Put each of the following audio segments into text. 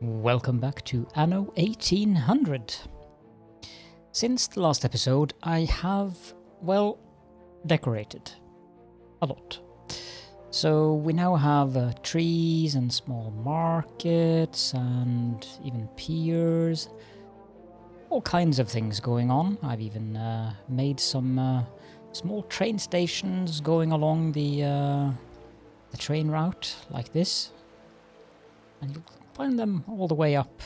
Welcome back to Anno 1800. Since the last episode, I have, well, decorated a lot. So we now have trees and small markets and even piers. All kinds of things going on. I've even made some small train stations going along the train route like this. And you'll find them all the way up.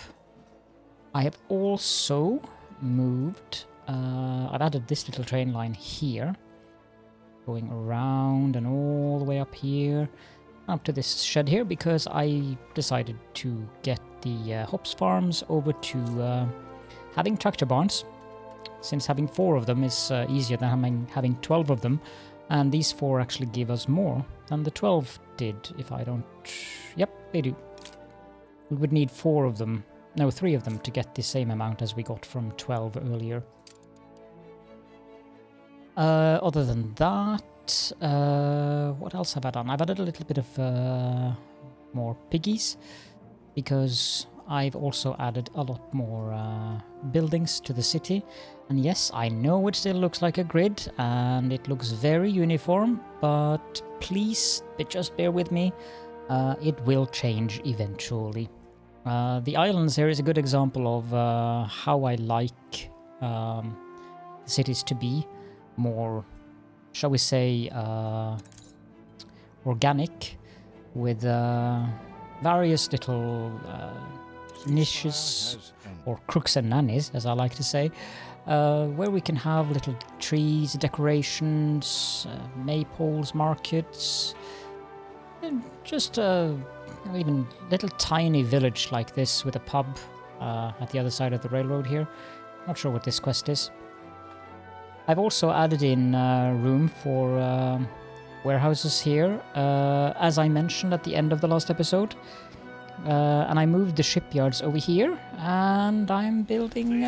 I have also moved, I've added this little train line here, going around and all the way up here, up to this shed here, because I decided to get the hops farms over to having tractor barns, since having 4 of them is easier than having 12 of them, and these 4 actually give us more than the 12 did, if I don't... Yep, they do. We would need 4 of them, no, 3 of them to get the same amount as we got from 12 earlier. Other than that, what else have I done? I've added a little bit of more piggies, because I've also added a lot more buildings to the city. And yes, I know it still looks like a grid, and it looks very uniform, but please, just bear with me. It will change eventually. The islands here is a good example of how I like cities to be more, shall we say, organic, with various little niches, or crooks and nannies, as I like to say, where we can have little trees, decorations, maypoles, markets, and just even little tiny village like this with a pub at the other side of the railroad here. Not sure what this quest is. I've also added in room for warehouses here, as I mentioned at the end of the last episode. And I moved the shipyards over here, and I'm building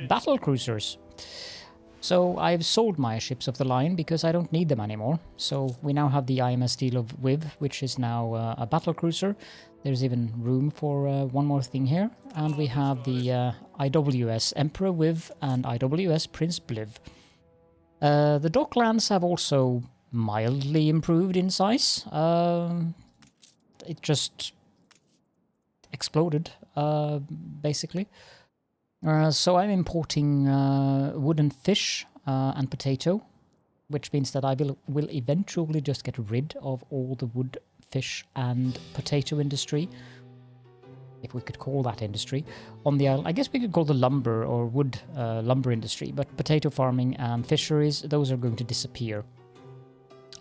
battle cruisers. So I've sold my ships of the line because I don't need them anymore. So we now have the IMS Steel of Viv, which is now a battle cruiser. There's even room for one more thing here. And we have the IWS Emperor Viv and IWS Prince Bliv. The docklands have also mildly improved in size. It just exploded, basically. So I'm importing wood and fish and potato, which means that I will eventually just get rid of all the wood, fish and potato industry, if we could call that industry, on the island. I guess we could call the lumber or wood lumber industry, but potato farming and fisheries, those are going to disappear.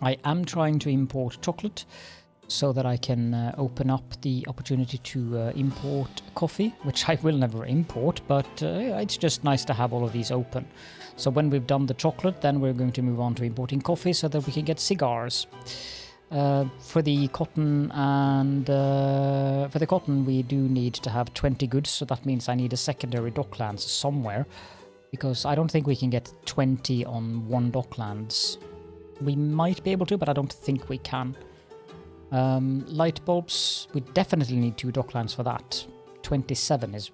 I am trying to import chocolate, so that I can open up the opportunity to import coffee, which I will never import, but it's just nice to have all of these open. So when we've done the chocolate, then we're going to move on to importing coffee so that we can get cigars. For the cotton we do need to have 20 goods, so that means I need a secondary docklands somewhere, because I don't think we can get 20 on one docklands. We might be able to, but I don't think we can. Light bulbs, we definitely need 2 docklands for that. 27 is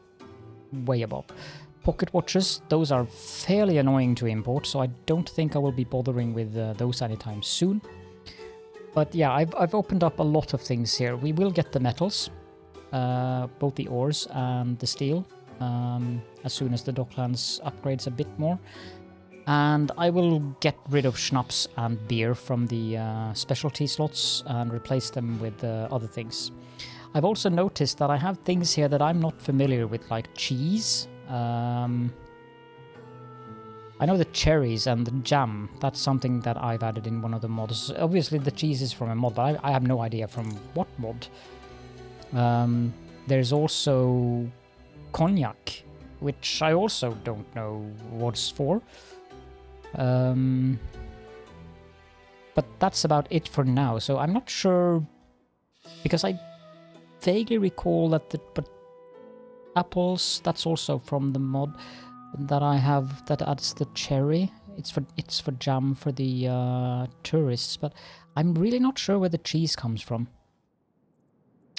way above. Pocket watches, those are fairly annoying to import, so I don't think I will be bothering with those anytime soon. But yeah, I've opened up a lot of things here. We will get the metals, both the ores and the steel, as soon as the docklands upgrades a bit more. And I will get rid of schnapps and beer from the specialty slots and replace them with other things. I've also noticed that I have things here that I'm not familiar with, like cheese. I know the cherries and the jam, that's something that I've added in one of the mods. Obviously the cheese is from a mod, but I have no idea from what mod. There's also cognac, which I also don't know what's for. But that's about it for now, so I'm not sure, because I vaguely recall that but apples, that's also from the mod that I have that adds the cherry. It's for jam for the tourists, but I'm really not sure where the cheese comes from.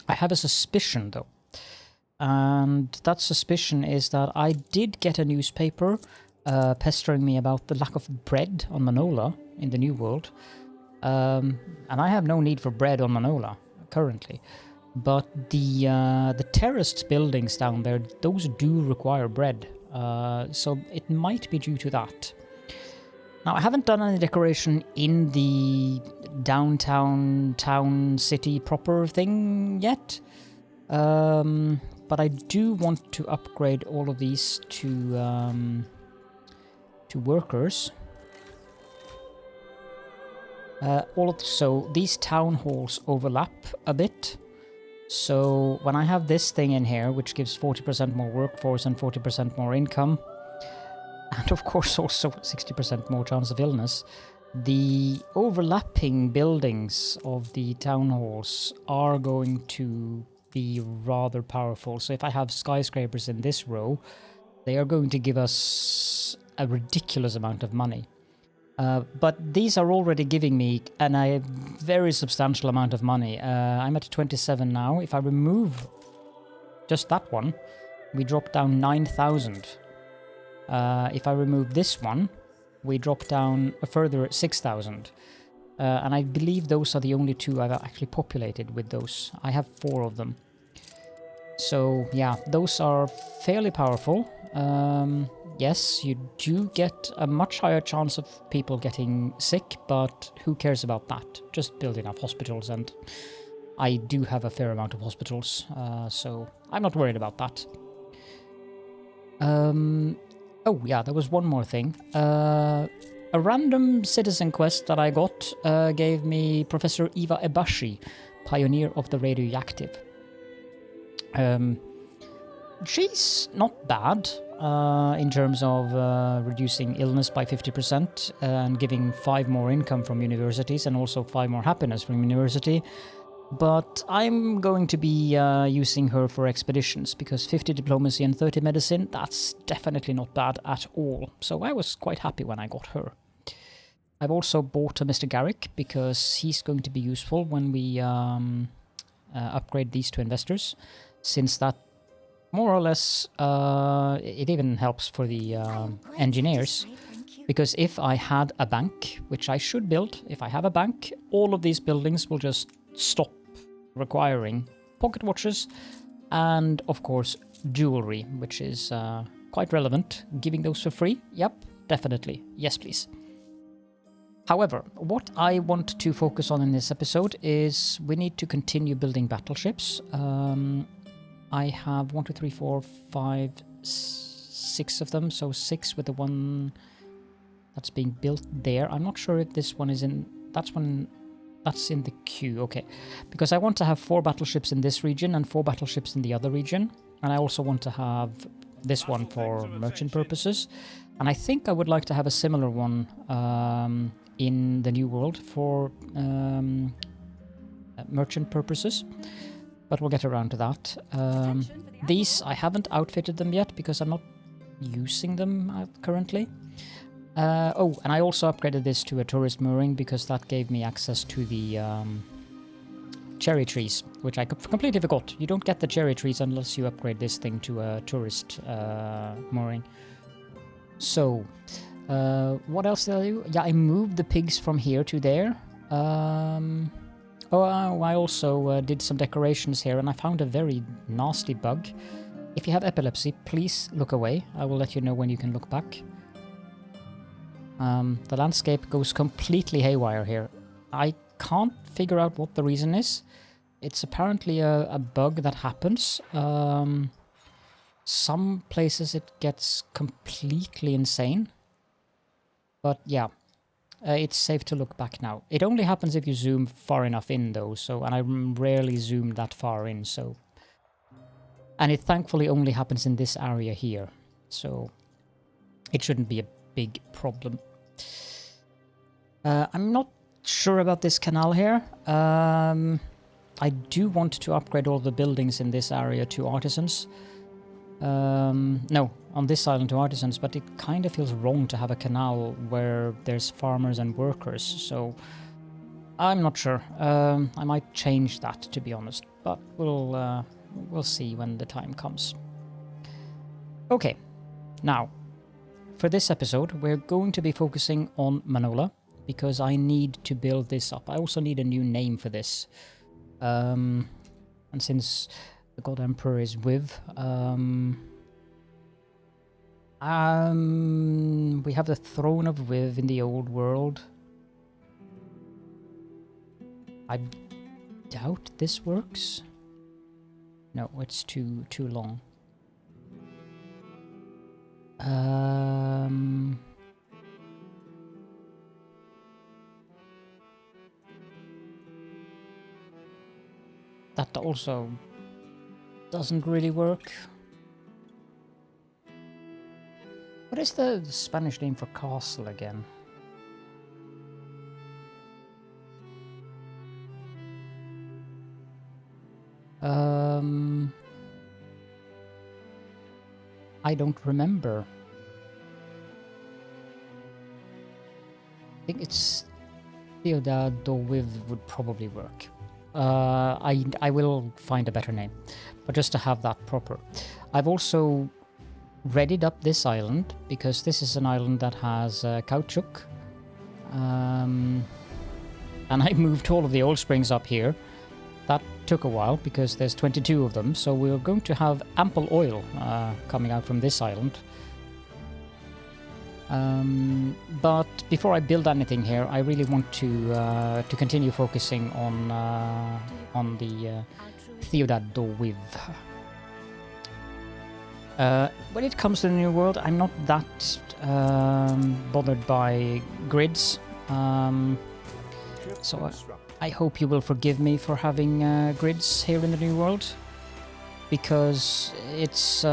I have a suspicion though And that suspicion is that I did get a newspaper pestering me about the lack of bread on Manola in the New World. And I have no need for bread on Manola currently. But the terraced buildings down there, those do require bread. So it might be due to that. Now, I haven't done any decoration in the downtown town city proper thing yet. But I do want to upgrade all of these to workers. Also, these town halls overlap a bit. So when I have this thing in here, which gives 40% more workforce and 40% more income, and of course also 60% more chance of illness, the overlapping buildings of the town halls are going to be rather powerful. So if I have skyscrapers in this row, they are going to give us a ridiculous amount of money. But these are already giving me a very substantial amount of money. I'm at 27 now. If I remove just that one, we drop down 9,000. If I remove this one, we drop down a further 6,000. And I believe those are the only two I've actually populated with those. I have 4 of them. So yeah, those are fairly powerful. Yes, you do get a much higher chance of people getting sick, but who cares about that? Just build enough hospitals, and I do have a fair amount of hospitals, so I'm not worried about that. Oh yeah, there was one more thing. A random citizen quest that I got gave me Professor Eva Ebashi, Pioneer of the Radioactive. She's not bad in terms of reducing illness by 50% and giving 5 more income from universities and also 5 more happiness from university. But I'm going to be using her for expeditions because 50 diplomacy and 30 medicine, that's definitely not bad at all. So I was quite happy when I got her. I've also bought a Mr. Garrick because he's going to be useful when we upgrade these to investors, since that more or less it even helps for the engineers. Because if I had a bank, which I should build, if I have a bank, all of these buildings will just stop requiring pocket watches and, of course, jewelry, which is quite relevant. Giving those for free? Yep, definitely. Yes, please. However, what I want to focus on in this episode is we need to continue building battleships. I have 1, 2, 3, 4, 5, 6 of them, so 6 with the one that's being built there. I'm not sure if this one is in... That's in the queue, okay. Because I want to have 4 battleships in this region and 4 battleships in the other region. And I also want to have this one for merchant purposes. And I think I would like to have a similar one in the New World for merchant purposes. But we'll get around to that. These, I haven't outfitted them yet because I'm not using them currently. Oh, and I also upgraded this to a tourist mooring because that gave me access to the cherry trees, which I completely forgot. You don't get the cherry trees unless you upgrade this thing to a tourist mooring. So, what else did I do? Yeah, I moved the pigs from here to there. I also did some decorations here, and I found a very nasty bug. If you have epilepsy, please look away. I will let you know when you can look back. The landscape goes completely haywire here. I can't figure out what the reason is. It's apparently a bug that happens. Some places it gets completely insane. But yeah, it's safe to look back now. It only happens if you zoom far enough in though, and I rarely zoom that far in, so... And it thankfully only happens in this area here, so it shouldn't be a big problem. I'm not sure about this canal here. I do want to upgrade all the buildings in this area to artisans. No, on this island to artisans, but it kind of feels wrong to have a canal where there's farmers and workers, so I'm not sure. I might change that, to be honest, but we'll we'll see when the time comes. Okay, now, for this episode, we're going to be focusing on Manola, because I need to build this up. I also need a new name for this. And since the God Emperor is with, we have the Throne of Viv in the old world. I doubt this works. No, it's too long. That also doesn't really work. What is the Spanish name for castle again? I don't remember. I think it's Ciudad do Viv would probably work. I will find a better name, but just to have that proper. I've also readied up this island, because this is an island that has caoutchouc. And I moved all of the oil springs up here. That took a while, because there's 22 of them, so we're going to have ample oil coming out from this island. But before I build anything here, I really want to continue focusing on the Ciudad do Viv. When it comes to the New World, I'm not that bothered by grids, so I hope you will forgive me for having grids here in the New World, because it's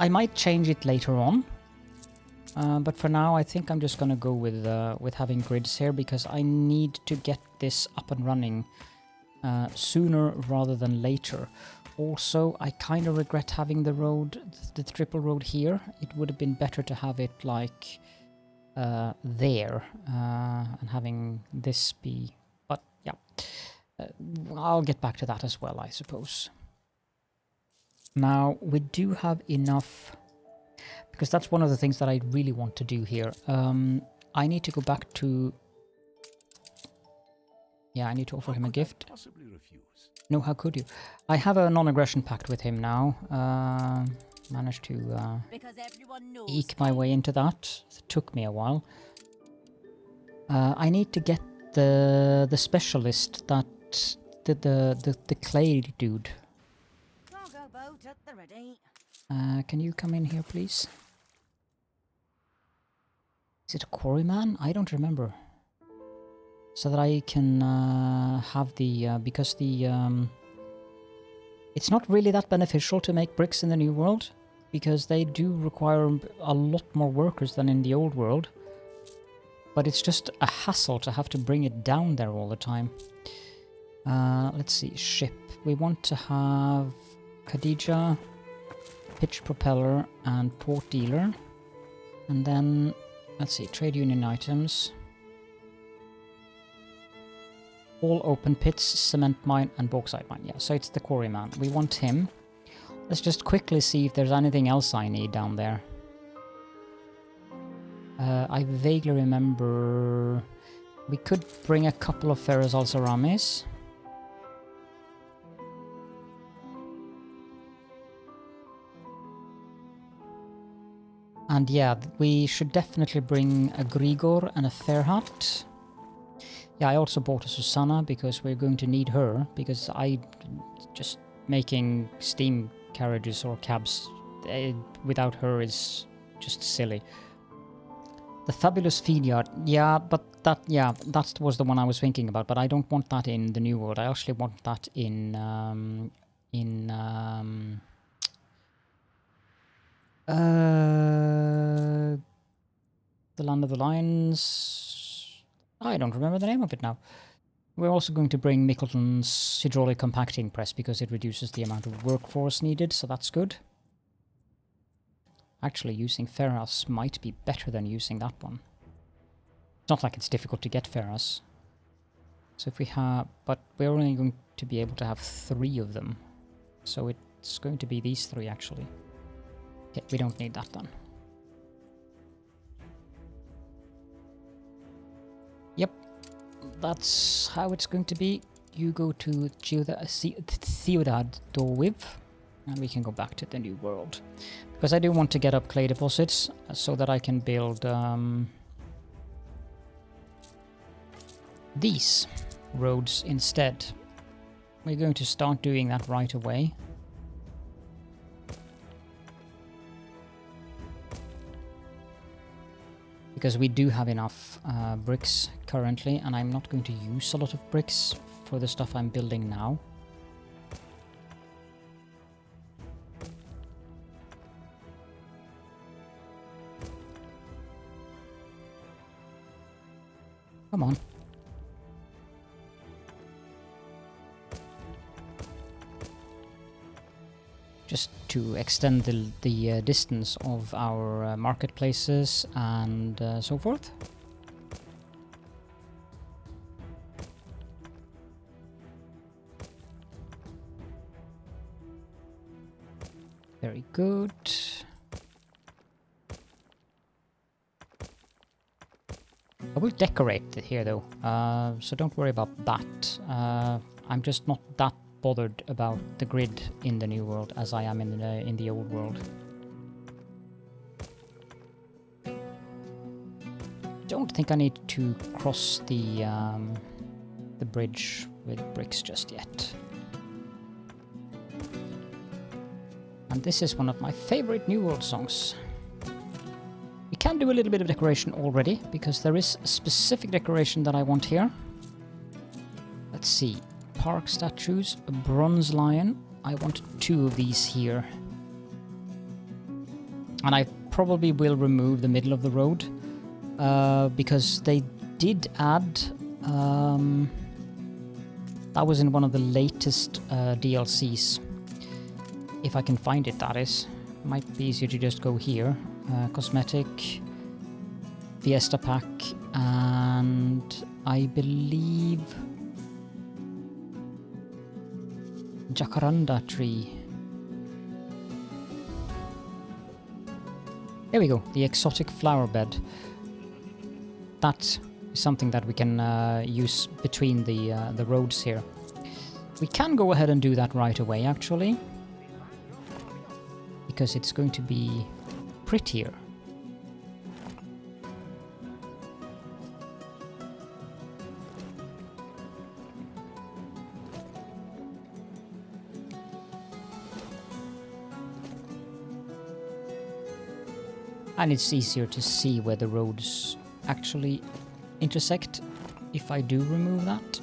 I might change it later on, but for now I think I'm just gonna go with having grids here, because I need to get this up and running sooner rather than later. Also, I kind of regret having the road, the triple road here. It would have been better to have it like there and having this be, but yeah, I'll get back to that as well, I suppose. Now, we do have enough, because that's one of the things that I really want to do here. I need to go back to... Yeah, I need to offer him a gift. No, how could you? I have a non-aggression pact with him now. Managed to eke my way into that. It took me a while. I need to get the specialist that did the clay dude. Can you come in here, please? Is it a quarryman? I don't remember. So that I can have the... because the... it's not really that beneficial to make bricks in the New World, because they do require a lot more workers than in the Old World. But it's just a hassle to have to bring it down there all the time. Let's see, ship. We want to have Khadija, pitch propeller, and port dealer. And then, let's see, trade union items. All open pits, cement mine, and bauxite mine. Yeah, so it's the quarryman. We want him. Let's just quickly see if there's anything else I need down there. I vaguely remember we could bring a couple of ferrous alcerames. And yeah, we should definitely bring a Grigor and a Fairhat. Yeah, I also bought a Susanna because we're going to need her, because I just making steam carriages or cabs without her is just silly. The Fabulous Vineyard, yeah, but that was the one I was thinking about, but I don't want that in the New World. I actually want that in the Land of the Lions. I don't remember the name of it now. We're also going to bring Mickleton's hydraulic compacting press because it reduces the amount of workforce needed, so that's good. Actually, using ferrous might be better than using that one. It's not like it's difficult to get ferrous. So if we have, but we're only going to be able to have 3 of them. So it's going to be these 3 actually. Okay, we don't need that done. Yep, that's how it's going to be. You go to Ciudad Dorwiv, and we can go back to the New World. Because I do want to get up clay deposits so that I can build these roads instead. We're going to start doing that right away. Because we do have enough bricks currently, and I'm not going to use a lot of bricks for the stuff I'm building now. Come on. Just to extend the distance of our marketplaces and so forth. Very good. I will decorate it here though, so don't worry about that. I'm just not that bothered about the grid in the New World as I am in the Old World. Don't think I need to cross the bridge with bricks just yet. And this is one of my favorite New World songs. We can do a little bit of decoration already, because there is a specific decoration that I want here. Let's see. Park statues, a bronze lion. I want 2 of these here. And I probably will remove the middle of the road, because they did add... that was in one of the latest DLCs. If I can find it, that is. Might be easier to just go here. Cosmetic, Fiesta Pack, and I believe Jacaranda tree. There we go, the exotic flower bed. That is something that we can use between the roads here. We can go ahead and do that right away, actually, because it's going to be prettier. And it's easier to see where the roads actually intersect if I do remove that.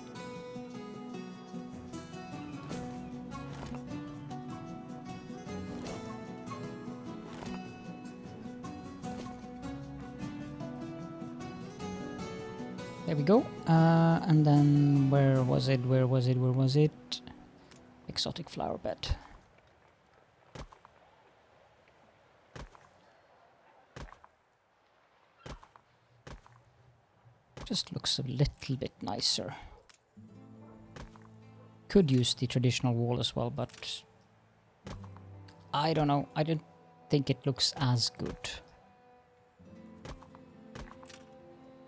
There we go. And then where was it? Exotic flower bed. Just looks a little bit nicer. Could use the traditional wall as well, but I don't know. I don't think it looks as good.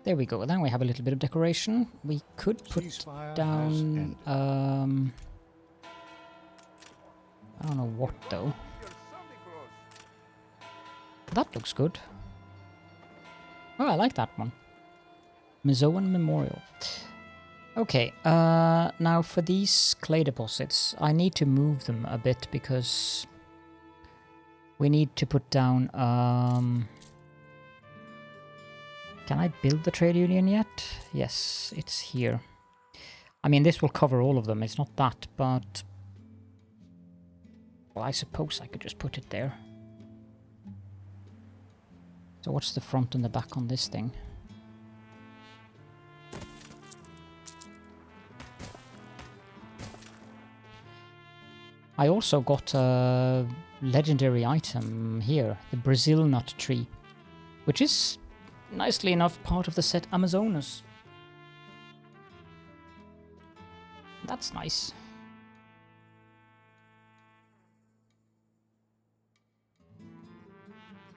There we go. Then we have a little bit of decoration. We could put down... I don't know what though. That looks good. Oh, I like that one. Mizzoan Memorial. Okay, now for these clay deposits, I need to move them a bit because we need to put down... Can I build the trade union yet? Yes, it's here. I mean, this will cover all of them, it's not that, but... Well, I suppose I could just put it there. So what's the front and the back on this thing? I also got a legendary item here, the Brazil nut tree, which is, nicely enough, part of the set Amazonas. That's nice.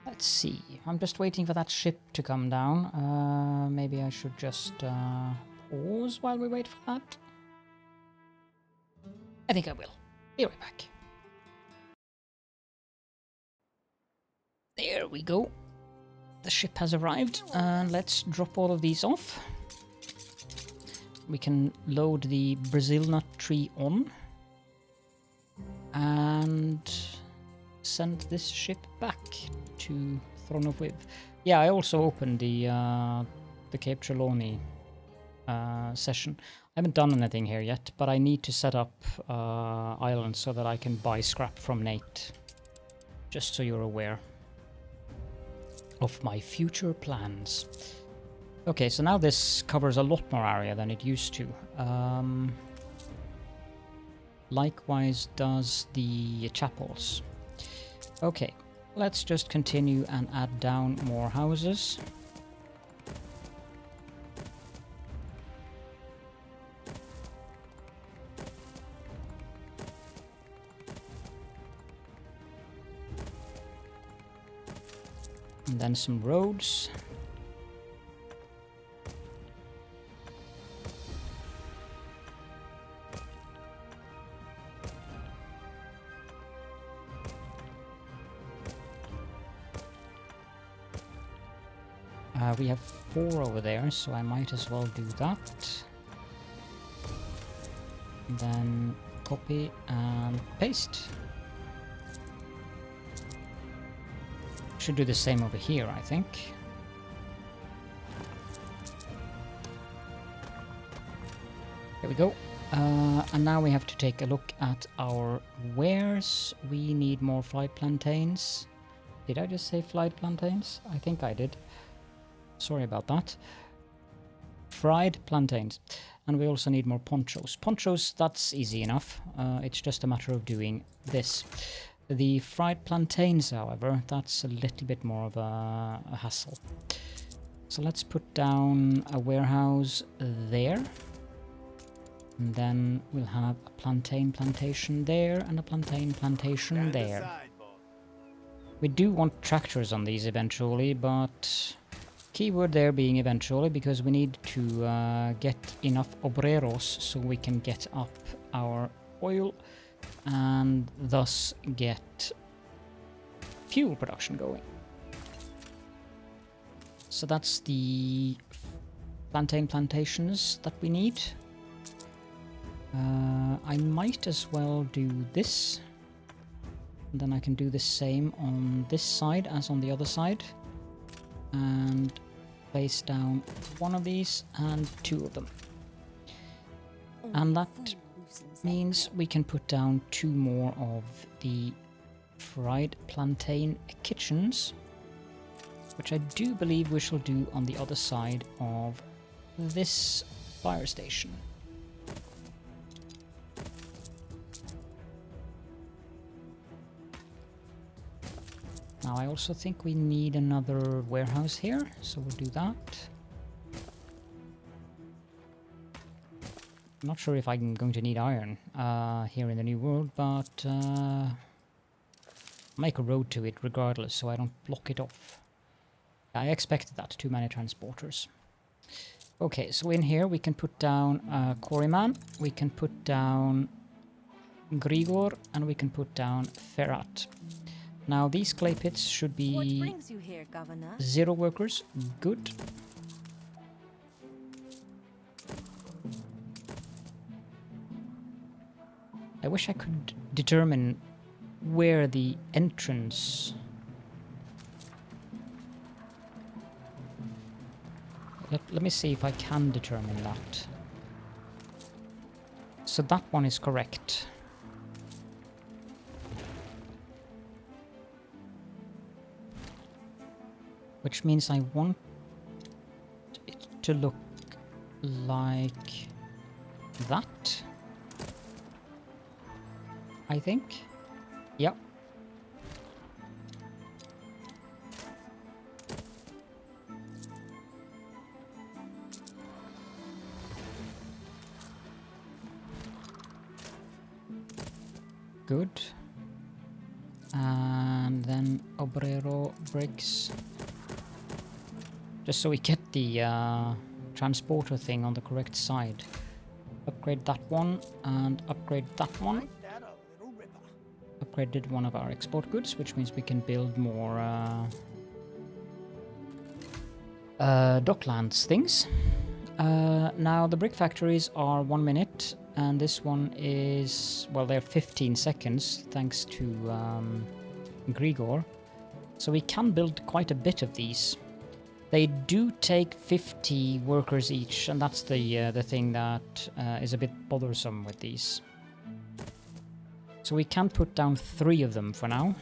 Let's see. I'm just waiting for that ship to come down. Maybe I should just pause while we wait for that. I think I will. Be right back. There we go. The ship has arrived. Let's drop all of these off. We can load the Brazil nut tree on. And send this ship back to Throne of Wiv. Yeah, I also opened the Cape Trelawney session. I haven't done anything here yet, but I need to set up islands so that I can buy scrap from Nate. Just so you're aware of my future plans. Okay, so now this covers a lot more area than it used to. Likewise does the chapels. Okay, let's just continue and add down more houses. And then some roads. We have 4 over there, so I might as well do that. And then copy and paste. Should do the same over here, I think. There we go. And now we have to take a look at our wares. We need more fried plantains. Did I just say fried plantains? I think I did. Sorry about that. Fried plantains. And we also need more ponchos. Ponchos, that's easy enough. It's just a matter of doing this. The fried plantains, however, that's a little bit more of a hassle. So let's put down a warehouse there. And then we'll have a plantain plantation there and a plantain plantation there. We do want tractors on these eventually, but keyword there being eventually, because we need to get enough obreros so we can get up our oil and thus get fuel production going. So that's the plantain plantations that we need. I might as well do this. And then I can do the same on this side as on the other side. And place down 1 of these and 2 of them. And that means we can put down 2 more of the fried plantain kitchens, which I do believe we shall do on the other side of this fire station. Now I also think we need another warehouse here, so we'll do that. I'm not sure if I'm going to need iron here in the New World, but make a road to it regardless so I don't block it off. I expected that, too many transporters. Okay, so in here we can put down Quarryman, we can put down Grigor, and we can put down Ferrat. Now these clay pits should be What brings you here, Governor? 0 workers. Good. I wish I could determine where the entrance... Let me see if I can determine that. So that one is correct. Which means I want it to look like that. I think. Yep. good. And then obrero bricks. Just so we get the transporter thing on the correct side. Upgrade that one and upgrade that one. Upgraded one of our export goods, which means we can build more docklands things. Now the brick factories are 1 minute, and this one is, well, they're 15 seconds thanks to Grigor. So we can build quite a bit of these. They do take 50 workers each, and that's the thing that is a bit bothersome with these. So we can put down 3 of them for now.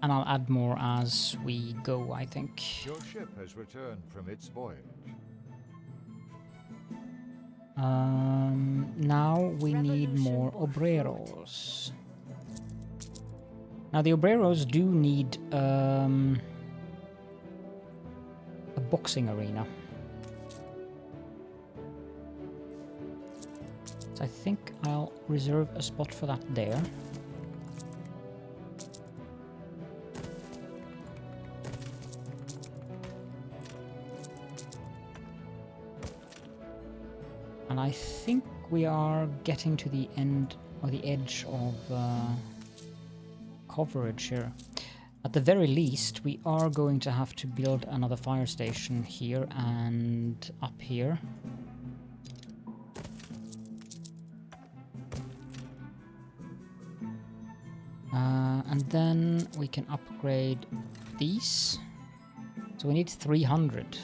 And I'll add more as we go, I think. Your ship has returned from its voyage. Now we need more obreros. Now the obreros do need a boxing arena. So I think I'll reserve a spot for that there. And I think we are getting to the end or the edge of coverage here. At the very least, we are going to have to build another fire station here and up here. And then we can upgrade these. So we need 300.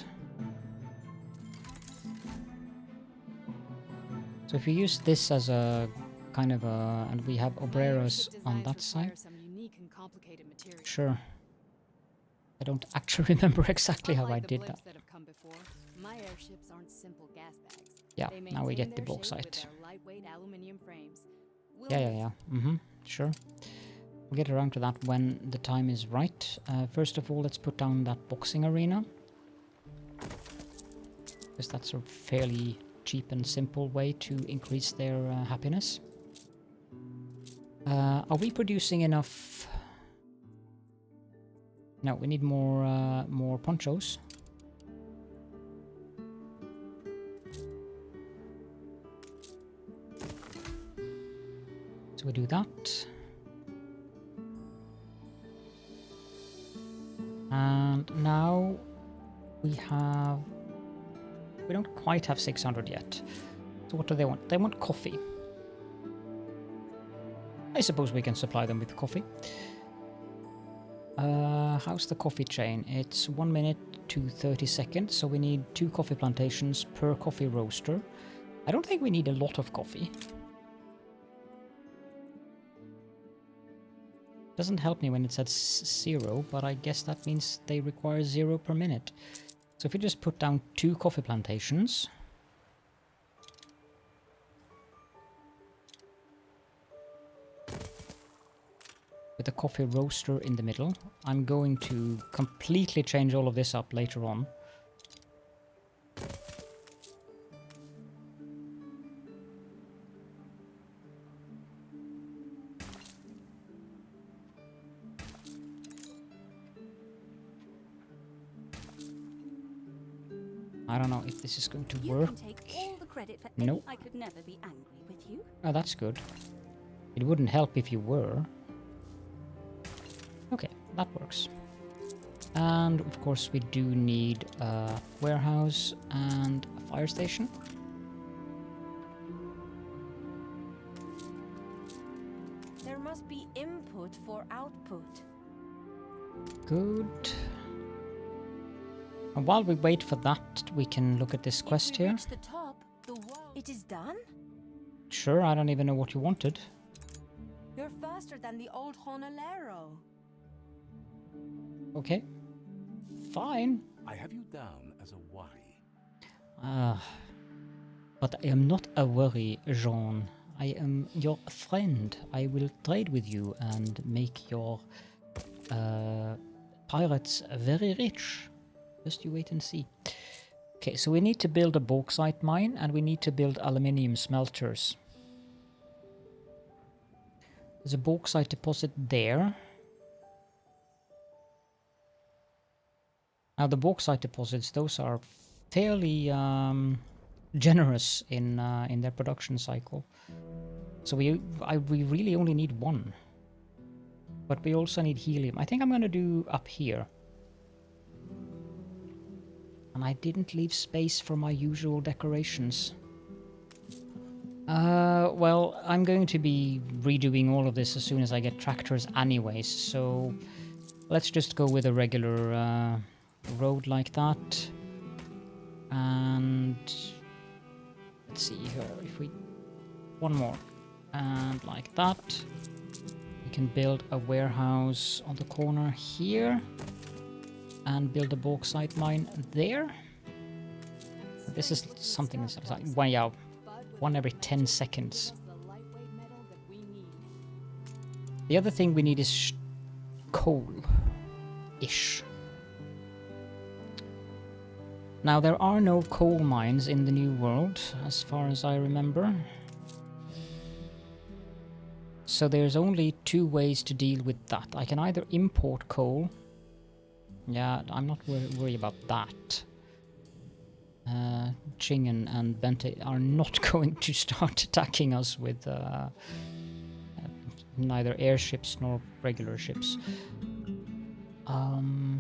So if you use this as a kind of a, and we have obreros on that side. Sure. I don't actually remember exactly how I did that. Yeah, now we get the bauxite. Yeah. Sure. We'll get around to that when the time is right. First of all, let's put down that boxing arena. Because that's a fairly cheap and simple way to increase their happiness. Are we producing enough? No, we need more ponchos. So we do that. And now we have... We don't quite have 600 yet. So what do they want? They want coffee. I suppose we can supply them with coffee. How's the coffee chain? It's 1 minute to 30 seconds, so we need 2 coffee plantations per coffee roaster. I don't think we need a lot of coffee. Doesn't help me when it says 0, but I guess that means they require 0 per minute. So if we just put down 2 coffee plantations. With a coffee roaster in the middle. I'm going to completely change all of this up later on. I don't know if this is going to work. Nope. I could never be angry with you. Oh, that's good. It wouldn't help if you were. Okay, that works. And of course we do need a warehouse and a fire station. There must be input for output. Good. And while we wait for that, we can look at this quest here. Reach the top, it is done? Sure, I don't even know what you wanted. You're faster than the old Honolero. Okay. Fine. I have you down as a worry. But I am not a worry, Jean. I am your friend. I will trade with you and make your pirates very rich. Just you wait and see. Okay, so we need to build a bauxite mine and we need to build aluminium smelters. There's a bauxite deposit there. Now the bauxite deposits, those are fairly generous in their production cycle. So we really only need one. But we also need helium. I think I'm going to do up here. And I didn't leave space for my usual decorations. Well, I'm going to be redoing all of this as soon as I get tractors anyways, so let's just go with a regular road like that. And let's see here, if we... one more. And like that. We can build a warehouse on the corner here. And build a bauxite mine there. This is something that's like, wow, 1 every 10 seconds. The other thing we need is coal-ish. Now there are no coal mines in the New World, as far as I remember. So there's only 2 ways to deal with that. I can either import coal. Yeah, I'm not worried about that. Chingen and Bente are not going to start attacking us with neither airships nor regular ships. No,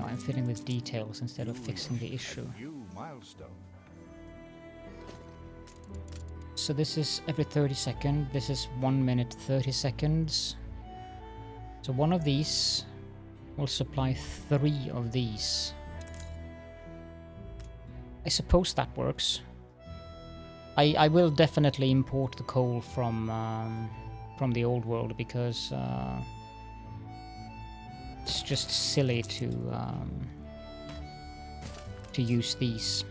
I'm fiddling with details instead of fixing the issue. New milestone. So this is every 30 seconds. This is 1 minute 30 seconds. So one of these will supply 3 of these. I suppose that works. I will definitely import the coal from the old world because it's just silly to use these.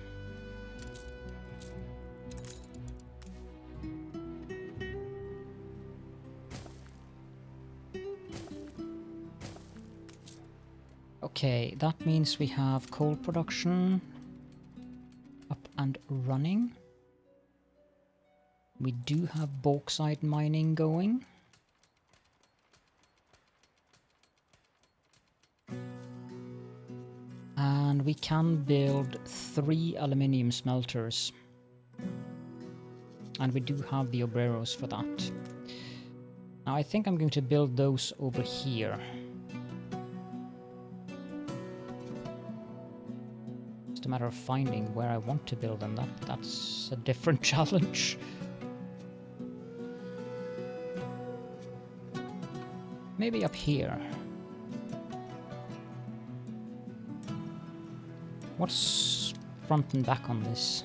Okay, that means we have coal production up and running. We do have bauxite mining going. And we can build 3 aluminium smelters. And we do have the obreros for that. Now I think I'm going to build those over here. A matter of finding where I want to build them. That's a different challenge. Maybe up here. What's front and back on this?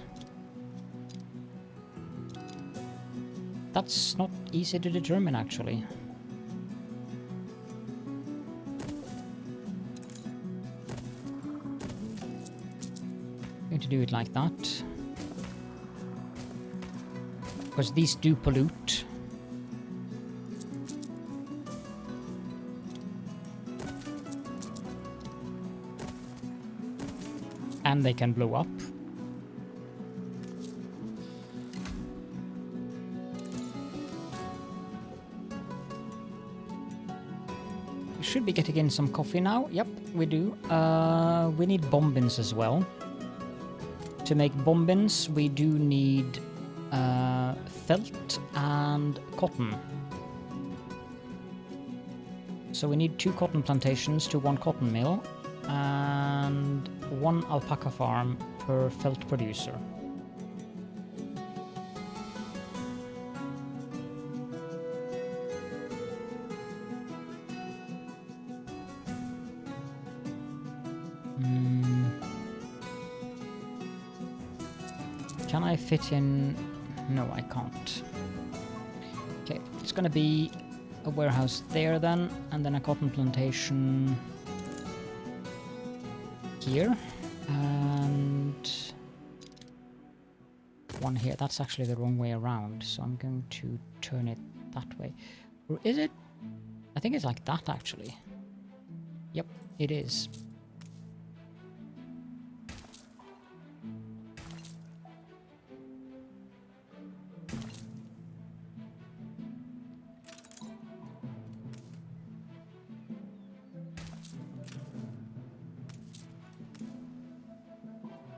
That's not easy to determine actually. To do it like that because these do pollute. And they can blow up. We should be getting in some coffee now. Yep, we do. We need bombins as well. To make bombins, we do need felt and cotton. So we need 2 cotton plantations to 1 cotton mill and 1 alpaca farm per felt producer. Can I fit in? No, I can't. Okay, it's gonna be a warehouse there then, and then a cotton plantation here, and 1 here. That's actually the wrong way around, so I'm going to turn it that way. Or is it? I think it's like that actually. Yep, it is.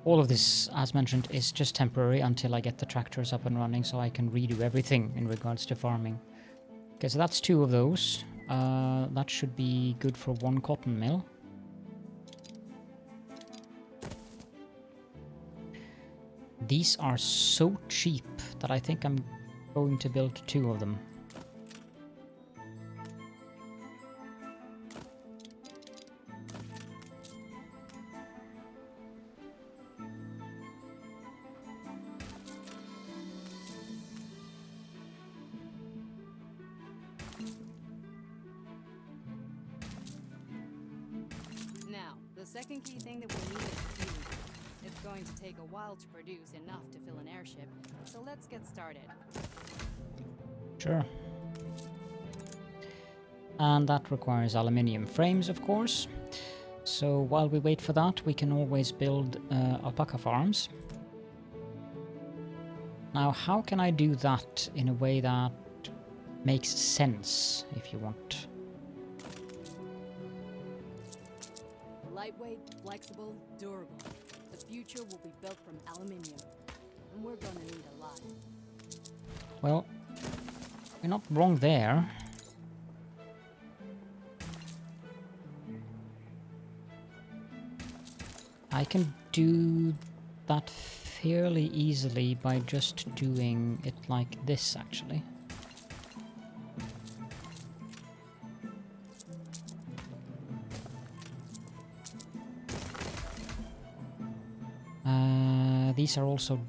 All of this, as mentioned, is just temporary until I get the tractors up and running so I can redo everything in regards to farming. Okay, so that's 2 of those. That should be good for 1 cotton mill. These are so cheap that I think I'm going to build 2 of them. The second key thing that we need is fuel. It's going to take a while to produce enough to fill an airship, so let's get started. Sure. And that requires aluminium frames, of course. So while we wait for that, we can always build alpaca farms. Now, how can I do that in a way that makes sense, if you want? Lightweight, flexible, durable. The future will be built from aluminium. And we're gonna need a lot. Well, you're not wrong there. I can do that fairly easily by just doing it like this, actually. These are also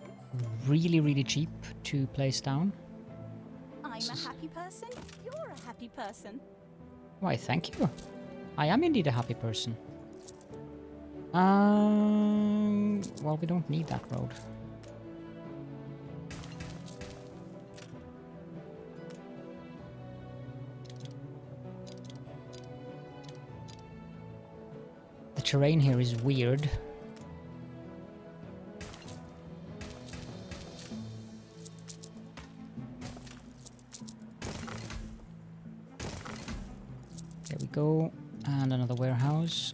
really, really cheap to place down. I'm a happy person. You're a happy person. Why, thank you. I am indeed a happy person. Well, we don't need that road. The terrain here is weird. There we go, and another warehouse.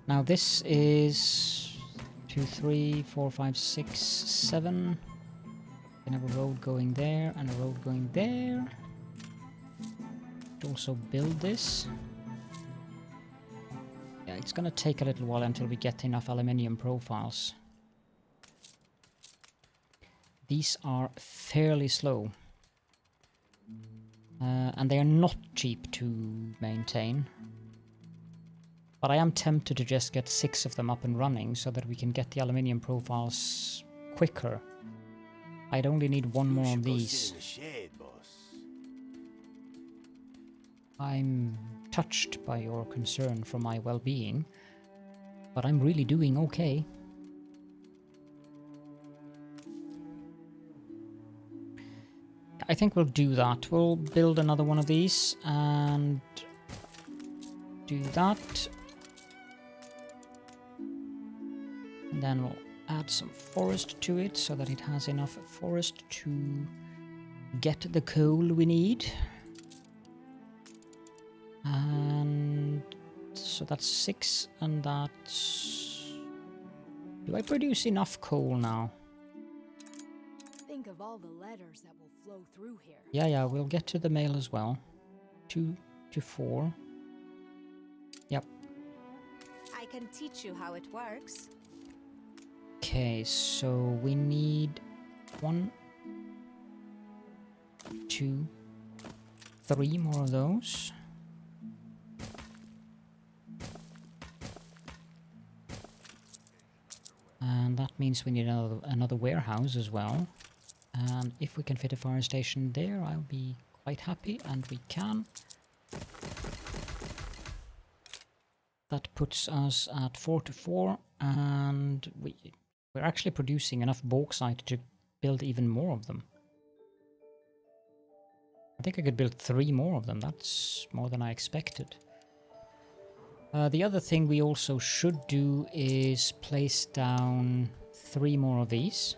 Now this is 2, 3, 4, 5, 6, 7. We can have a road going there and a road going there. Also build this. Yeah, it's gonna take a little while until we get enough aluminium profiles. These are fairly slow. And they are not cheap to maintain. But I am tempted to just get 6 of them up and running so that we can get the aluminium profiles quicker. I'd only need 1 more of these. I'm touched by your concern for my well-being, but I'm really doing okay. I think we'll do that. We'll build another one of these and do that. And then we'll add some forest to it so that it has enough forest to get the coal we need. And so that's 6, and that's... Do I produce enough coal now? Think of all the letters that will flow through here. Yeah, we'll get to the mail as well. 2 to 4. Yep. I can teach you how it works. Okay, so we need 1, 2, 3 more of those. And that means we need another warehouse as well. And if we can fit a fire station there, I'll be quite happy, and we can. That puts us at 4 to 4, and we're actually producing enough bauxite to build even more of them. I think I could build 3 more of them. That's more than I expected. The other thing we also should do is place down 3 more of these.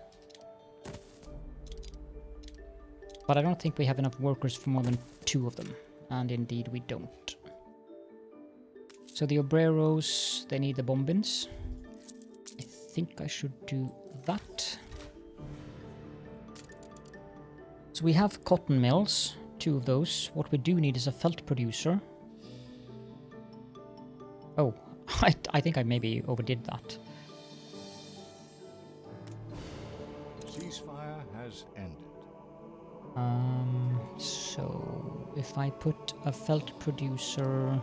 But I don't think we have enough workers for more than 2 of them. And indeed we don't. So the obreros, they need the bombins. I think I should do that. So we have cotton mills, 2 of those. What we do need is a felt producer. Oh, I think I maybe overdid that. Ceasefire has ended. So if I put a felt producer...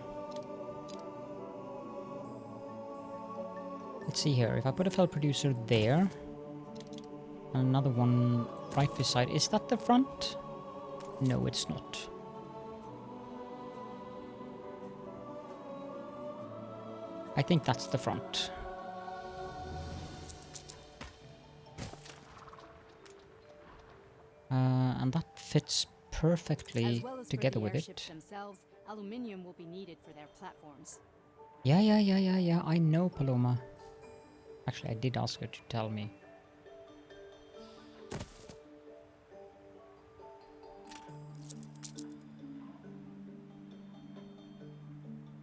Let's see here, if I put a felt producer there, and another one right beside, is that the front? No, it's not. I think that's the front. And that fits perfectly together with it. Themselves, aluminium will be needed for their platforms. Yeah, I know, Paloma. Actually, I did ask her to tell me.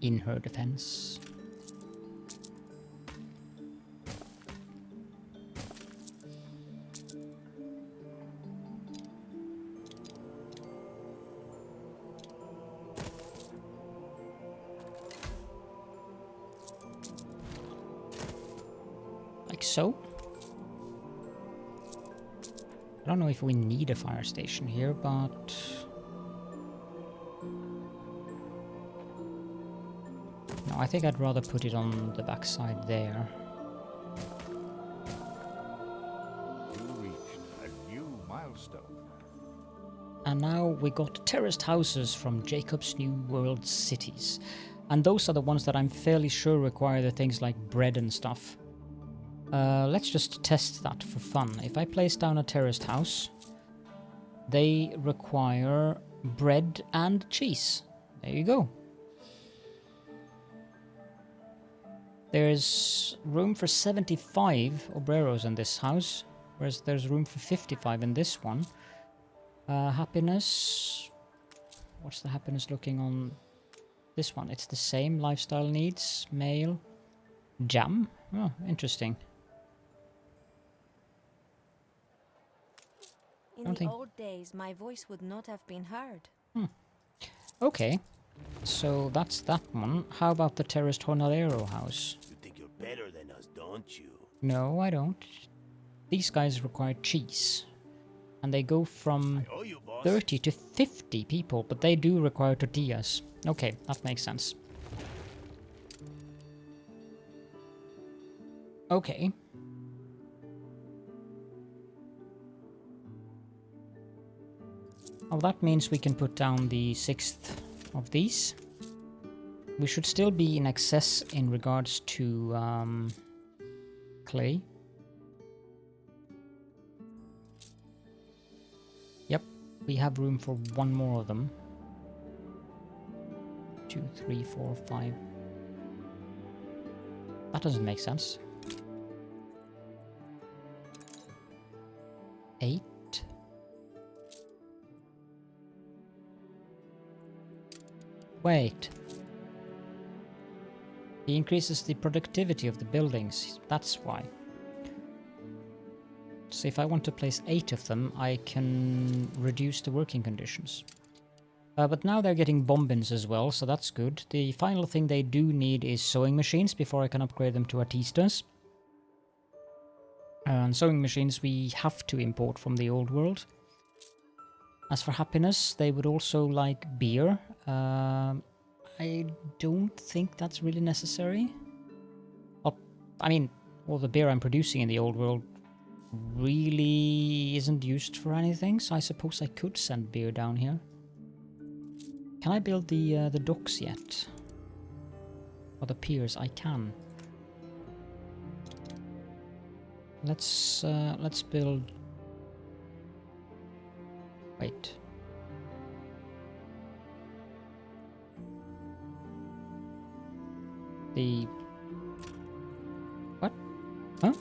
In her defense. Like so. I don't know if we need a fire station here, but... No, I think I'd rather put it on the backside there. You reached a new milestone. And now we got terraced houses from Jacob's New World cities. And those are the ones that I'm fairly sure require the things like bread and stuff. Let's just test that for fun. If I place down a terraced house, they require bread and cheese. There you go. There's room for 75 obreros in this house, whereas there's room for 55 in this one. Happiness... What's the happiness looking on this one? It's the same. Lifestyle needs, male. Jam? Oh, interesting. In the old days, my voice would not have been heard. Okay, so that's that one. How about the terraced Jornalero house? You think you're better than us, don't you? No, I don't. These guys require cheese. And they go from Oh, you boss. 30 to 50 people, but they do require tortillas. Okay, that makes sense. Okay. Well, that means we can put down the 6th of these. We should still be in excess in regards to clay. Yep, we have room for 1 more of them. 2, 3, 4, 5. That doesn't make sense. 8. Wait. He increases the productivity of the buildings, that's why. So if I want to place 8 of them, I can reduce the working conditions. But now they're getting bombins as well, so that's good. The final thing they do need is sewing machines before I can upgrade them to artistas. And sewing machines we have to import from the old world. As for happiness, they would also like beer. I don't think that's really necessary. Well, I mean, all the beer I'm producing in the old world really isn't used for anything, so I suppose I could send beer down here. Can I build the docks yet? Or the piers? I can. Let's build Wait. The... What? Huh?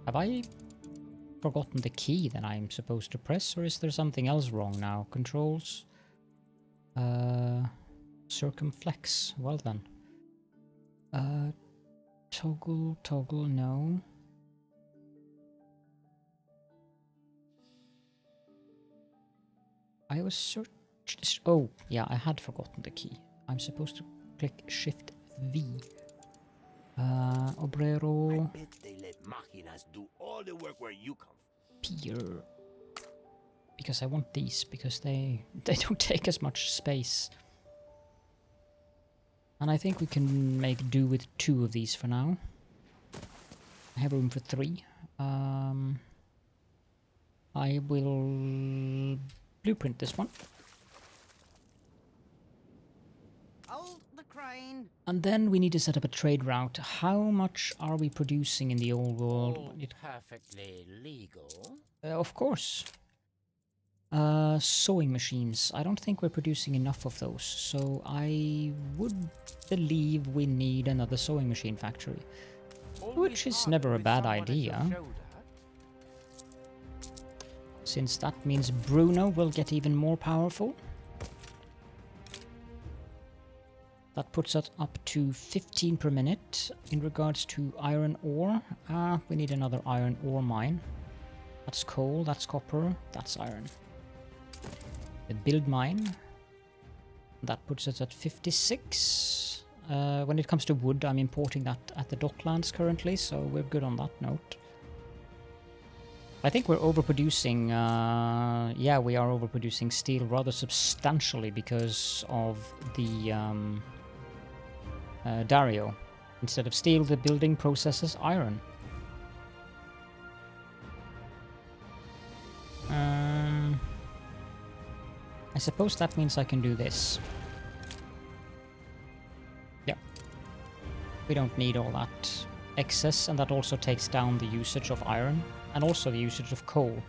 Have I forgotten the key that I'm supposed to press, or is there something else wrong now? Controls? Circumflex. Well then. Toggle, no. I was searched. Oh, yeah, I had forgotten the key. I'm supposed to click Shift V. Obrero. I bet they let machinas do all the work where you come from. Pier. Because I want these, because they don't take as much space. And I think we can make do with 2 of these for now. I have room for 3. I will blueprint this one. Hold the crane. And then we need to set up a trade route. How much are we producing in the old world? All perfectly legal. Of course. Sewing machines. I don't think we're producing enough of those, so I would believe we need another sewing machine factory. Which is never a bad idea, since that means Bruno will get even more powerful. That puts us up to 15 per minute. In regards to iron ore, we need another iron ore mine. That's coal, that's copper, that's iron. The build mine, that puts us at 56. When it comes to wood, I'm importing that at the docklands currently, so we're good on that note. I think we're overproducing, yeah, we are overproducing steel rather substantially because of the Dario. Instead of steel, the building processes iron. I suppose that means I can do this. Yeah. We don't need all that excess, and that also takes down the usage of iron, and also the usage of coal.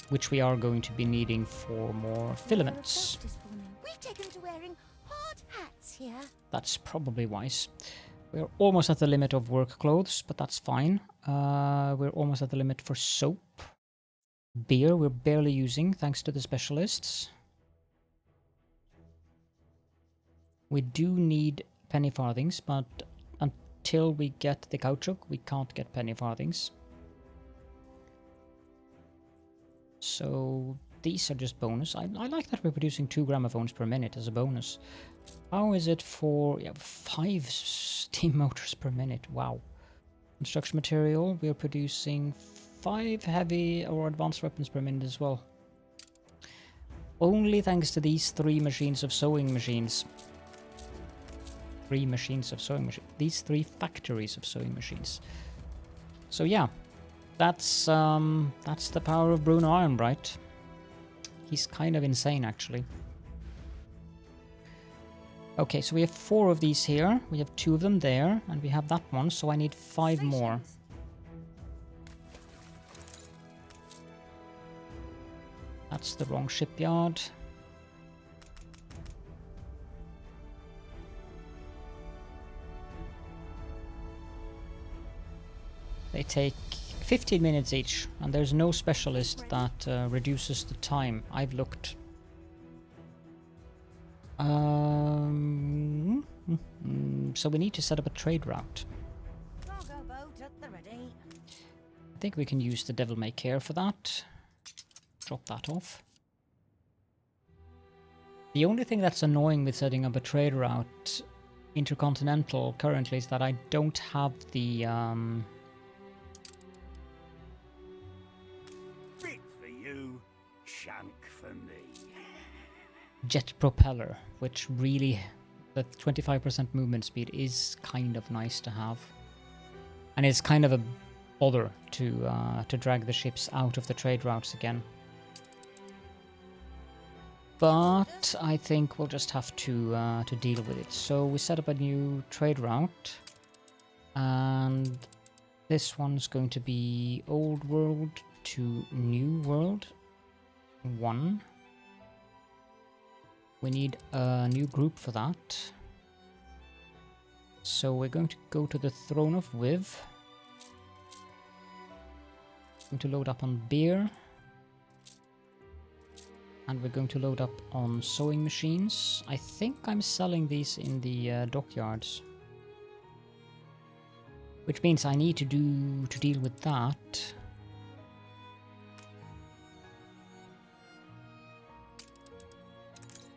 Which we are going to be needing for more filaments. We've taken to wearing hard hats here. That's probably wise. We're almost at the limit of work clothes, but that's fine. We're almost at the limit for soap. Beer we're barely using, thanks to the specialists. We do need penny farthings, but until we get the caoutchouc, we can't get penny farthings. So these are just bonus. I like that we're producing 2 gramophones per minute as a bonus. How is it for 5 steam motors per minute? Wow. Construction material, we're producing 5 heavy or advanced weapons per minute as well. Only thanks to these 3 machines of sewing machines. 3 machines of sewing machines. These 3 factories of sewing machines. So yeah, that's the power of Bruno Ironbright. He's kind of insane, actually. Okay, so we have 4 of these here. We have 2 of them there, and we have that one, so I need 5 more. That's the wrong shipyard. They take 15 minutes each, and there's no specialist that reduces the time. I've looked. So we need to set up a trade route. Cargo boat at the ready. I think we can use the Devil May Care for that. Drop that off. The only thing that's annoying with setting up a trade route intercontinental currently is that I don't have the Bit for you, shank for me. jet propeller, which really, the 25% movement speed is kind of nice to have. And it's kind of a bother to drag the ships out of the trade routes again. But I think we'll just have to deal with it. So we set up a new trade route, and this one's going to be Old World to New World 1. We need a new group for that. So we're going to go to the Throne of Viv. Going to load up on beer. And we're going to load up on sewing machines. I think I'm selling these in the dockyards. Which means I need to deal with that.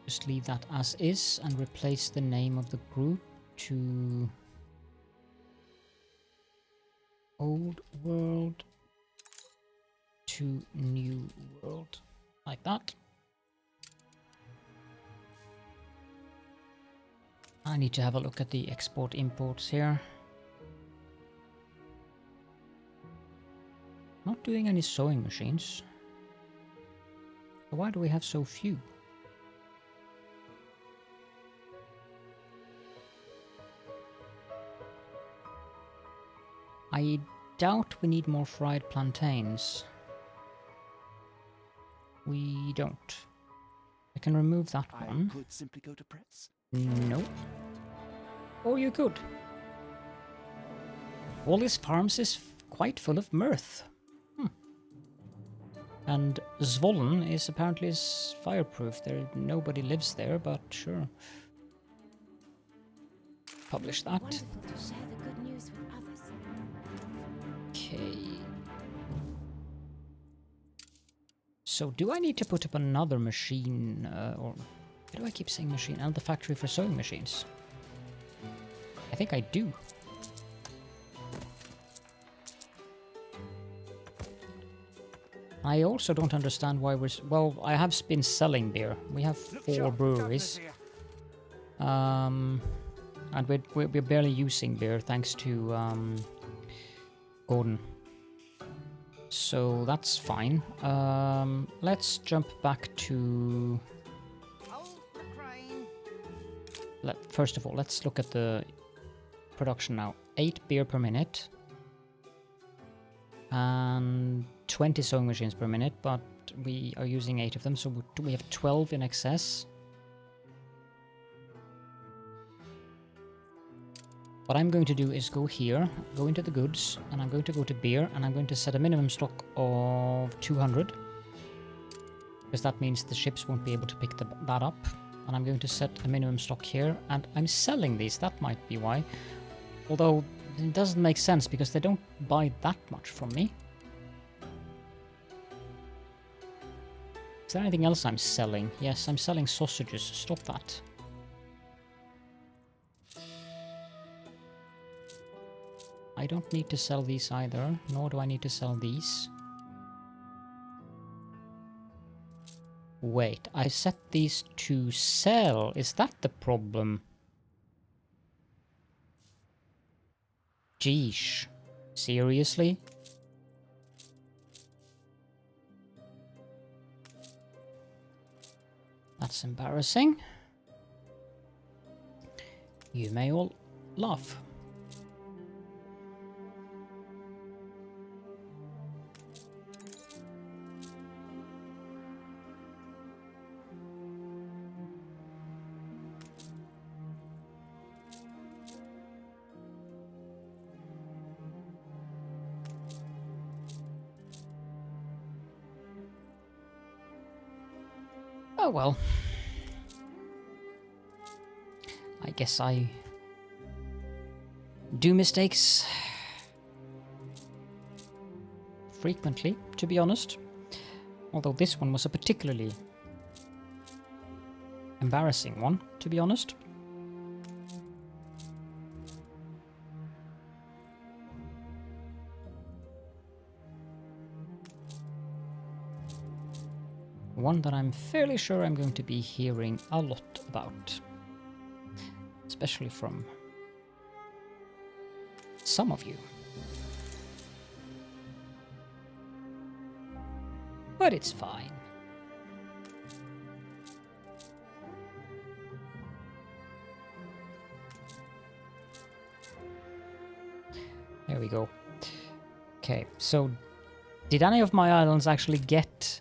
Just leave that as is and replace the name of the group to Old World to New World. Like that. I need to have a look at the export imports here. Not doing any sewing machines. So why do we have so few? I doubt we need more fried plantains. We don't. I can remove that one. I could simply go to press. No. Or you could. All these farms is quite full of mirth. And Zvollen is apparently fireproof. Nobody lives there, but sure. Publish that. Wonderful to share the good news with others. Okay. So do I need to put up another machine, or why do I keep saying machine? And the factory for sewing machines. I think I do. I also don't understand why we're... Well, I have been selling beer. We have 4 breweries. And we're barely using beer thanks to Gordon. So that's fine. Let's jump back to... First of all, let's look at the production now. 8 beer per minute. And 20 sewing machines per minute, but we are using 8 of them, so we have 12 in excess. What I'm going to do is go here, go into the goods, and I'm going to go to beer, and I'm going to set a minimum stock of 200. Because that means the ships won't be able to pick that up. And I'm going to set a minimum stock here, and I'm selling these, that might be why. Although, it doesn't make sense, because they don't buy that much from me. Is there anything else I'm selling? Yes, I'm selling sausages. Stop that. I don't need to sell these either, nor do I need to sell these. Wait, I set these to sell. Is that the problem? Geesh. Seriously? That's embarrassing. You may all laugh. Oh well. I guess I do mistakes frequently, to be honest. Although this one was a particularly embarrassing one, to be honest. One that I'm fairly sure I'm going to be hearing a lot about. Especially from some of you. But it's fine. There we go. Okay, so did any of my islands actually get...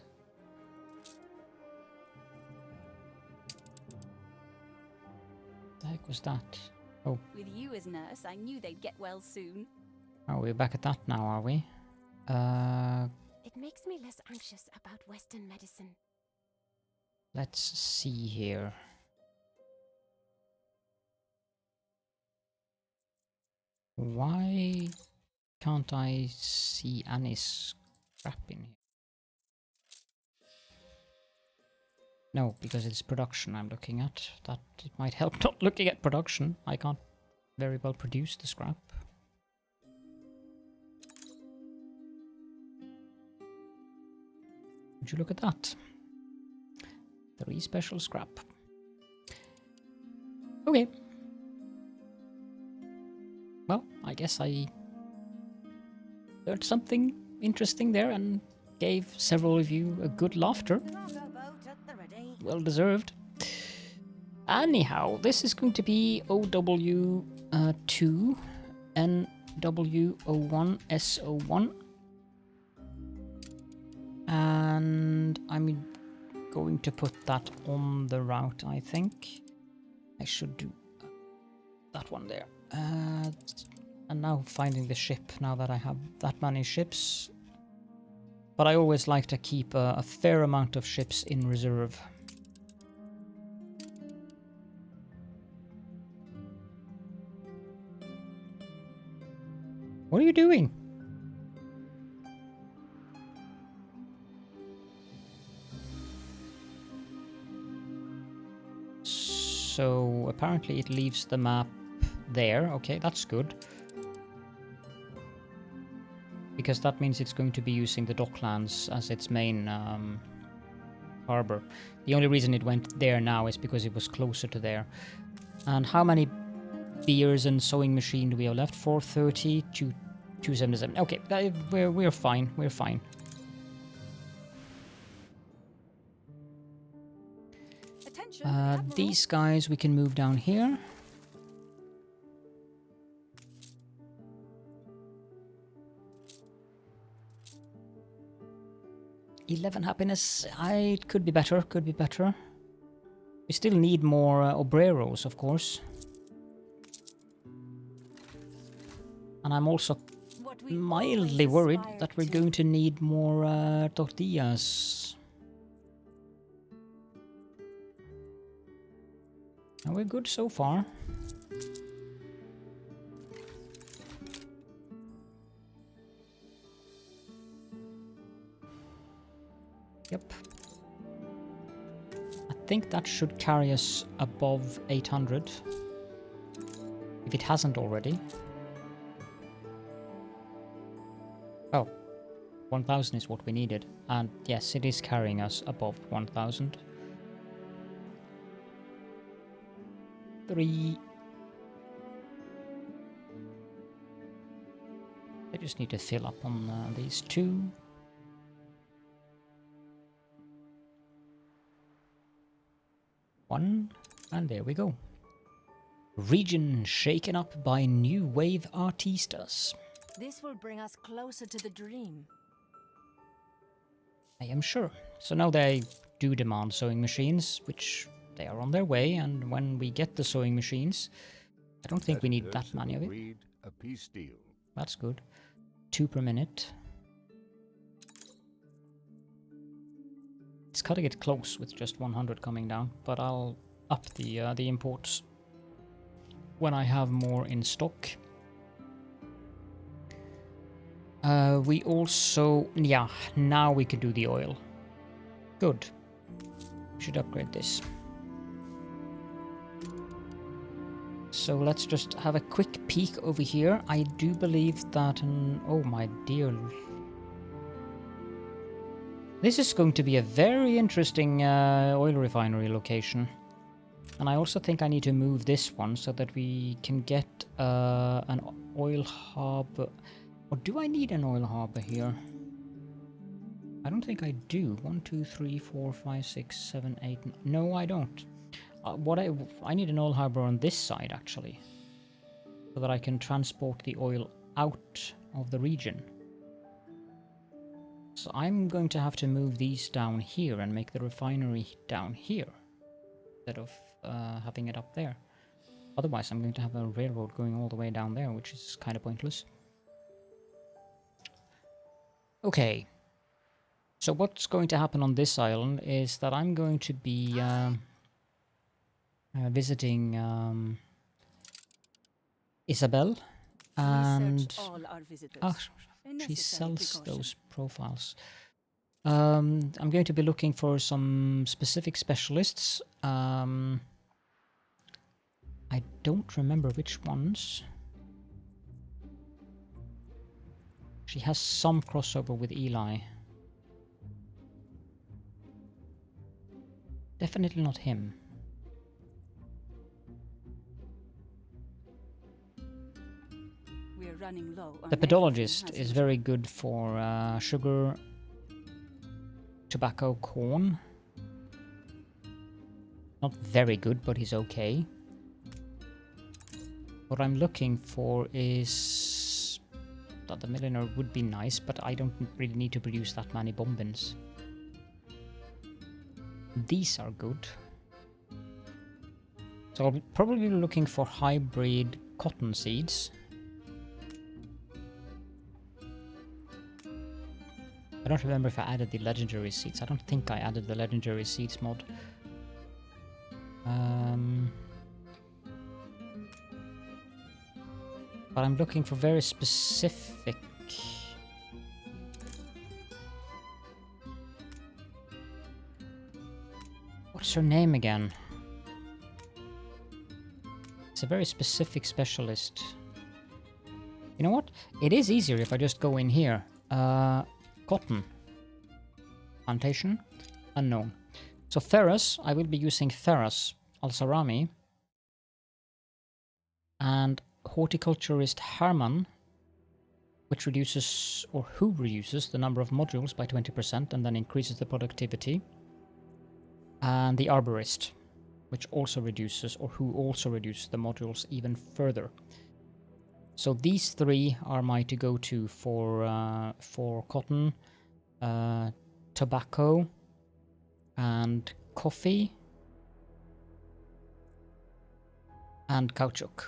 What the heck was that? Oh, With you as nurse, I knew they'd get well soon. oh, we're back at that now, are we? It makes me less anxious about Western medicine. Let's see here. Why can't I see any scrap in here? No, because it's production I'm looking at. That it might help not looking at production. I can't very well produce the scrap. Would you look at that? 3 special scrap. Okay. Well, I guess I learned something interesting there and gave several of you a good laughter. Well deserved. Anyhow, this is going to be OW2 NW01 SO1. And I'm going to put that on the route, I think. I should do that one there. And now finding the ship, now that I have that many ships. But I always like to keep a fair amount of ships in reserve. What are you doing? So apparently it leaves the map there. Okay, that's good. Because that means it's going to be using the docklands as its main harbor. The only reason it went there now is because it was closer to there. And how many beers and sewing machine do we have left? 430 to 277. Okay, we're fine. We're fine. These guys we can move down here. $11 happiness. It could be better. Could be better. We still need more obreros, of course. And I'm also mildly worried that we're going to need more tortillas. And we're good so far. Yep. I think that should carry us above 800. If it hasn't already. Oh, 1000 is what we needed. And yes, it is carrying us above 1000. 3. I just need to fill up on these 2. 1, and there we go. Region shaken up by new wave artistas. This will bring us closer to the dream. I am sure. So now they do demand sewing machines, which they are on their way, and when we get the sewing machines, I don't think we need that many of it. A piece deal. That's good. 2 per minute. It's cutting it close with just 100 coming down, but I'll up the imports when I have more in stock. We also, yeah, now we can do the oil. Good. We should upgrade this. So let's just have a quick peek over here. I do believe that oh my dear. This is going to be a very interesting oil refinery location. And I also think I need to move this one so that we can get an oil harbor. Or do I need an oil harbor here? I don't think I do. 1, 2, 3, 4, 5, 6, 7, 8. No, I don't. I need an oil harbor on this side actually, so that I can transport the oil out of the region. So I'm going to have to move these down here and make the refinery down here instead of having it up there. Otherwise, I'm going to have a railroad going all the way down there, which is kind of pointless. Okay. So what's going to happen on this island is that I'm going to be visiting Isabel, and she sells those profiles. I'm going to be looking for some specific specialists. I don't remember which ones. She has some crossover with Eli. Definitely not him. We're running low on The pedologist is very good for sugar, tobacco, corn. Not very good, but he's okay. What I'm looking for is... that the milliner would be nice, but I don't really need to produce that many bombins. These are good. So I'll probably be looking for hybrid cotton seeds. I don't remember if I added the legendary seeds. I don't think I added the legendary seeds mod. But I'm looking for very specific... What's her name again? It's a very specific specialist. You know what? It is easier if I just go in here. Cotton. Plantation. Unknown. So Ferrous, I will be using Ferrous Al-Sarami. And horticulturist Herman, which reduces, or who reduces, the number of modules by 20% and then increases the productivity. And the arborist, which also reduces, or who also reduces the modules even further. So these three are my to-go-to for cotton, tobacco, and coffee, and caoutchouc.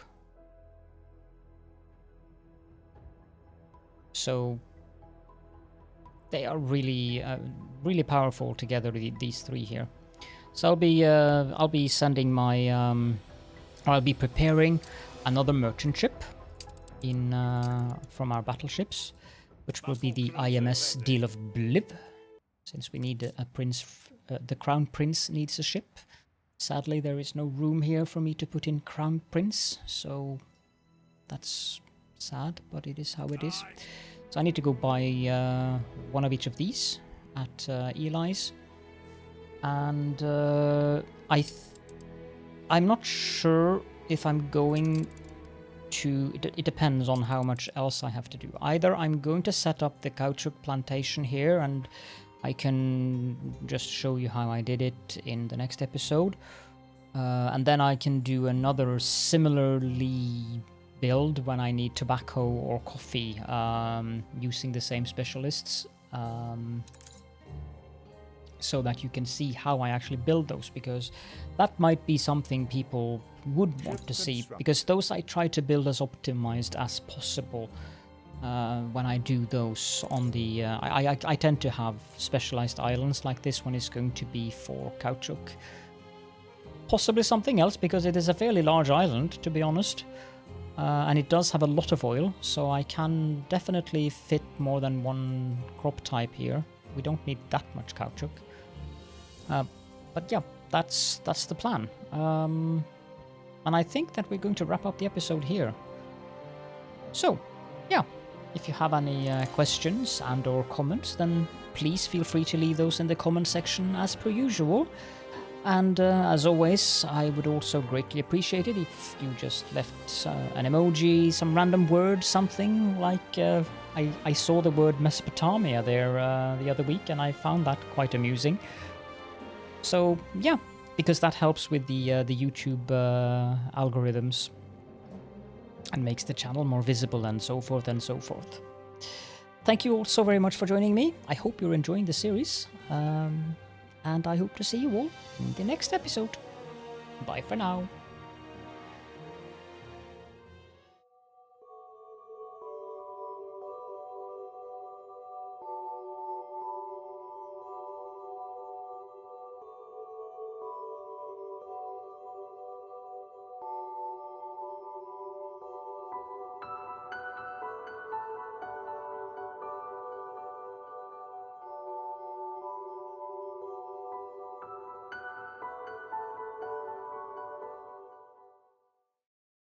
So they are really, really powerful together. These three here. So I'll be sending my, I'll be preparing another merchant ship in from our battleships, which will be the IMS Deal of Bliv, since we need a prince. The Crown Prince needs a ship. Sadly, there is no room here for me to put in Crown Prince, so that's sad, but it is how it is. So I need to go buy one of each of these at Eli's, and I'm not sure if I'm going to. It depends on how much else I have to do. Either I'm going to set up the caoutchouc plantation here, and I can just show you how I did it in the next episode, and then I can do another similarly build when I need tobacco or coffee, using the same specialists, so that you can see how I actually build those, because that might be something people would want to see, because those I try to build as optimized as possible when I do those on the... I tend to have specialized islands, like this one is going to be for caoutchouc. Possibly something else, because it is a fairly large island, to be honest. And it does have a lot of oil, so I can definitely fit more than one crop type here. We don't need that much caoutchouc. But yeah, that's the plan. And I think that we're going to wrap up the episode here. So, yeah, if you have any questions and or comments, then please feel free to leave those in the comment section as per usual. And as always, I would also greatly appreciate it if you just left an emoji, some random word, something like... I saw the word Mesopotamia there the other week, and I found that quite amusing. So, yeah, because that helps with the YouTube algorithms. and makes the channel more visible and so forth and so forth. Thank you all so very much for joining me. I hope you're enjoying the series, and I hope to see you all in the next episode. Bye for now.